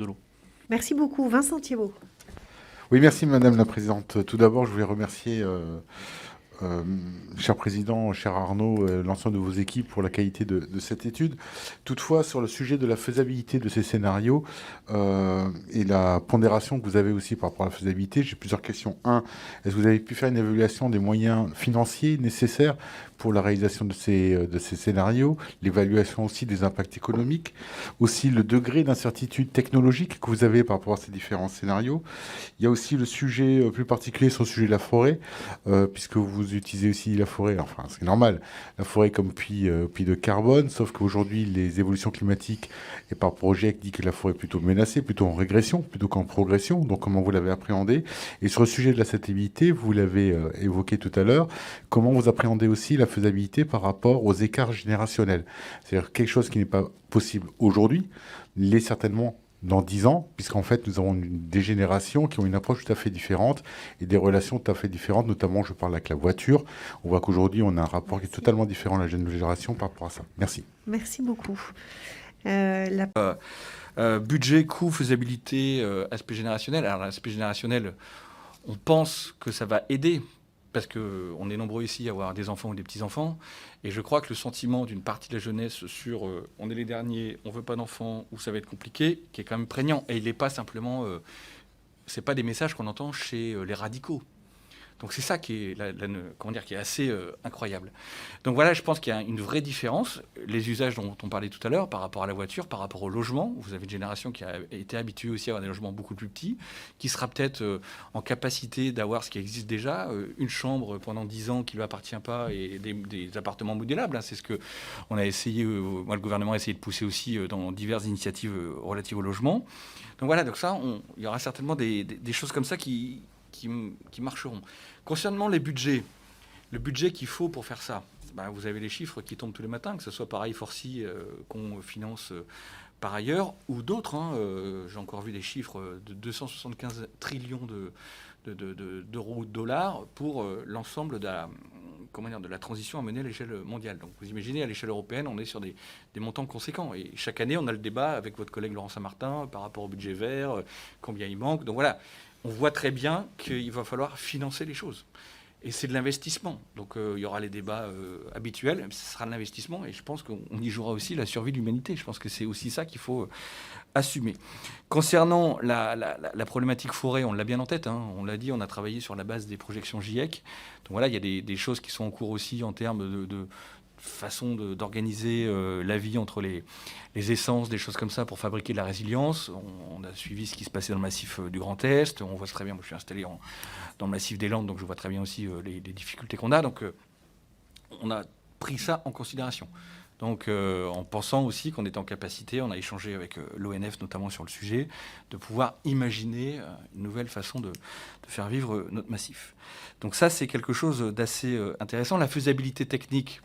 de l'eau. Merci beaucoup. Vincent Thiebaud. Oui, merci Madame la Présidente. Tout d'abord, je voulais remercier, euh, cher Président, cher Arnaud, l'ensemble de vos équipes pour la qualité de cette étude. Toutefois, sur le sujet de la faisabilité de ces scénarios et la pondération que vous avez aussi par rapport à la faisabilité, j'ai plusieurs questions. Un, est-ce que vous avez pu faire une évaluation des moyens financiers nécessaires pour la réalisation de ces scénarios, l'évaluation aussi des impacts économiques, aussi le degré d'incertitude technologique que vous avez par rapport à ces différents scénarios. Il y a aussi le sujet plus particulier sur le sujet de la forêt, puisque vous utilisez aussi la forêt, enfin c'est normal, la forêt comme puits de carbone, sauf qu'aujourd'hui les évolutions climatiques et par projet dit que la forêt est plutôt menacée, plutôt en régression, plutôt qu'en progression, donc comment vous l'avez appréhendé. Et sur le sujet de la stabilité, vous l'avez évoqué tout à l'heure, comment vous appréhendez aussi la faisabilité par rapport aux écarts générationnels. C'est-à-dire quelque chose qui n'est pas possible aujourd'hui, l'est certainement dans 10 ans, puisqu'en fait, nous avons des générations qui ont une approche tout à fait différente et des relations tout à fait différentes, notamment, je parle avec la voiture. On voit qu'aujourd'hui, on a un rapport qui est totalement différent à la jeune génération par rapport à ça. Merci. Merci beaucoup. Budget, coût, faisabilité, aspect générationnel. Alors, l'aspect générationnel, on pense que ça va aider parce qu'on est nombreux ici à avoir des enfants ou des petits-enfants. Et je crois que le sentiment d'une partie de la jeunesse sur on est les derniers, on veut pas d'enfants, ou ça va être compliqué, qui est quand même prégnant. Et il n'est pas simplement... c'est pas des messages qu'on entend chez les radicaux. Donc c'est ça qui est, qui est assez incroyable. Donc voilà, je pense qu'il y a une vraie différence. Les usages dont on parlait tout à l'heure par rapport à la voiture, par rapport au logement. Vous avez une génération qui a été habituée aussi à avoir des logements beaucoup plus petits, qui sera peut-être en capacité d'avoir ce qui existe déjà, une chambre pendant 10 ans qui ne lui appartient pas et des appartements modélables. Hein. C'est ce qu'on a essayé, moi le gouvernement a essayé de pousser aussi dans diverses initiatives relatives au logement. Donc voilà, donc ça, il y aura certainement des choses comme ça qui marcheront. Concernant les budgets, le budget qu'il faut pour faire ça, vous avez les chiffres qui tombent tous les matins, que ce soit pareil Forcy qu'on finance par ailleurs, ou d'autres. Hein, j'ai encore vu des chiffres de 275 trillions d'euros ou de dollars pour l'ensemble de la transition à mener à l'échelle mondiale. Donc vous imaginez, à l'échelle européenne, on est sur des montants conséquents. Et chaque année, on a le débat avec votre collègue Laurent Saint-Martin par rapport au budget vert, combien il manque. Donc voilà. On voit très bien qu'il va falloir financer les choses. Et c'est de l'investissement. Donc il y aura les débats habituels, mais ce sera de l'investissement. Et je pense qu'on y jouera aussi la survie de l'humanité. Je pense que c'est aussi ça qu'il faut assumer. Concernant la problématique forêt, on l'a bien en tête. Hein. On l'a dit, on a travaillé sur la base des projections GIEC. Donc voilà, il y a des choses qui sont en cours aussi en termes de façon d'organiser la vie entre les essences, des choses comme ça pour fabriquer de la résilience. On a suivi ce qui se passait dans le massif du Grand Est. On voit très bien, moi je suis installé dans le massif des Landes, donc je vois très bien aussi les difficultés qu'on a. Donc on a pris ça en considération. Donc en pensant aussi qu'on était en capacité, on a échangé avec l'ONF notamment sur le sujet, de pouvoir imaginer une nouvelle façon de faire vivre notre massif. Donc ça, c'est quelque chose d'assez intéressant. La faisabilité technique,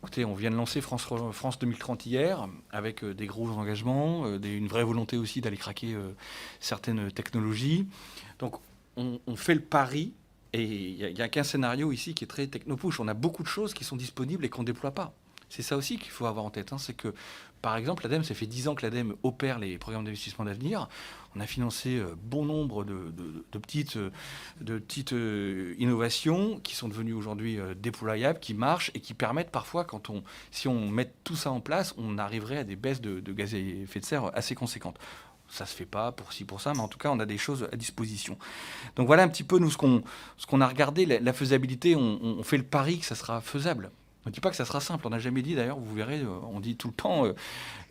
écoutez, on vient de lancer France 2030 hier, avec des gros engagements, une vraie volonté aussi d'aller craquer certaines technologies. Donc on fait le pari, et il n'y a qu'un scénario ici qui est très techno-push. On a beaucoup de choses qui sont disponibles et qu'on ne déploie pas. C'est ça aussi qu'il faut avoir en tête. Hein. C'est que, par exemple, l'ADEME, ça fait 10 ans que l'ADEME opère les programmes d'investissement d'avenir. On a financé bon nombre de petites innovations qui sont devenues aujourd'hui déployables, qui marchent et qui permettent parfois, si on met tout ça en place, on arriverait à des baisses de gaz à effet de serre assez conséquentes. Ça se fait pas pour ci, pour ça, mais en tout cas, on a des choses à disposition. Donc voilà un petit peu, nous, ce qu'on a regardé, la faisabilité, on fait le pari que ça sera faisable. On ne dit pas que ça sera simple. On n'a jamais dit, d'ailleurs, vous verrez, on dit tout le temps,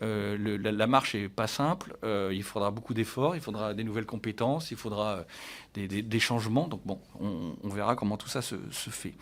la marche n'est pas simple. Il faudra beaucoup d'efforts, il faudra des nouvelles compétences, il faudra des changements. Donc bon, on verra comment tout ça se fait.